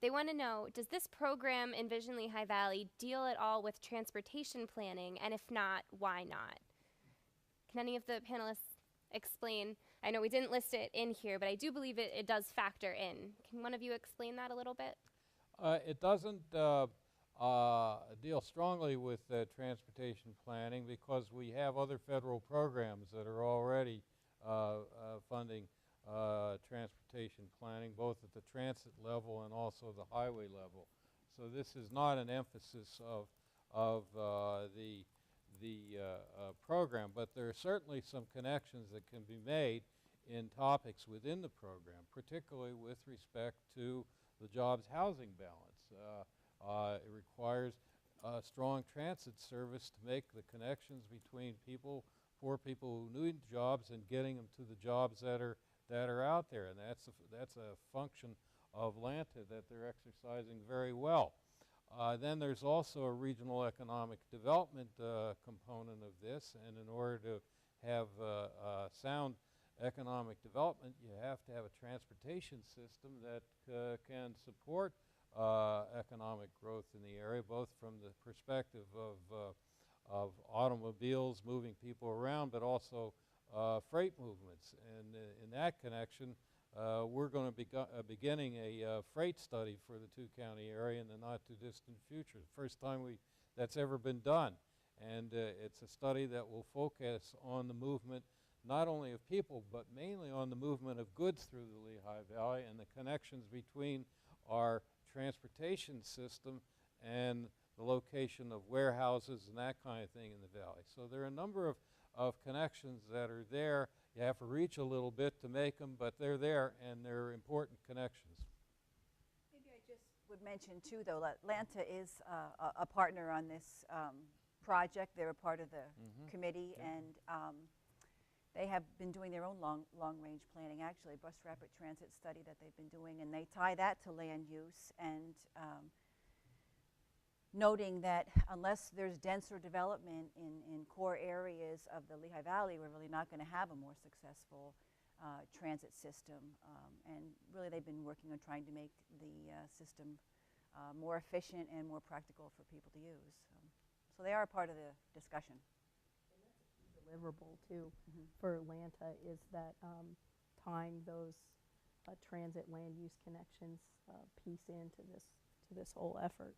They want to know, does this program, Envision Lehigh Valley, deal at all with transportation planning? And if not, why not? Can any of the panelists explain? I know we didn't list it in here, but I do believe it does factor in. Can one of you explain that a little bit? It doesn't deal strongly with transportation planning because we have other federal programs that are already funding transportation planning, both at the transit level and also the highway level. So this is not an emphasis of the program, but there are certainly some connections that can be made in topics within the program, particularly with respect to the jobs housing balance. It requires a strong transit service to make the connections between people, poor people who need jobs, and getting them to the jobs that are out there, and that's a function of LANTA that they're exercising very well. Then there's also a regional economic development component of this, and in order to have sound economic development, you have to have a transportation system that can support economic growth in the area, both from the perspective of automobiles moving people around, but also freight movements. And in that connection, we're going to be beginning a freight study for the two-county area in the not-too-distant future. The first time that's ever been done. And it's a study that will focus on the movement not only of people, but mainly on the movement of goods through the Lehigh Valley and the connections between our transportation system and the location of warehouses and that kind of thing in the valley. So there are a number of connections that are there. You have to reach a little bit to make them, but they're there, and they're important connections. Maybe I just would mention, too, though, that LANTA is a partner on this project. They're a part of the committee, and they have been doing their own long-range planning, actually, a bus rapid transit study that they've been doing, and they tie that to land use, and noting that unless there's denser development in core areas of the Lehigh Valley, we're really not going to have a more successful transit system. And really they've been working on trying to make the system more efficient and more practical for people to use. So they are a part of the discussion. And that's a key deliverable too for LANTA, is that tying those transit land use connections piece into this whole effort.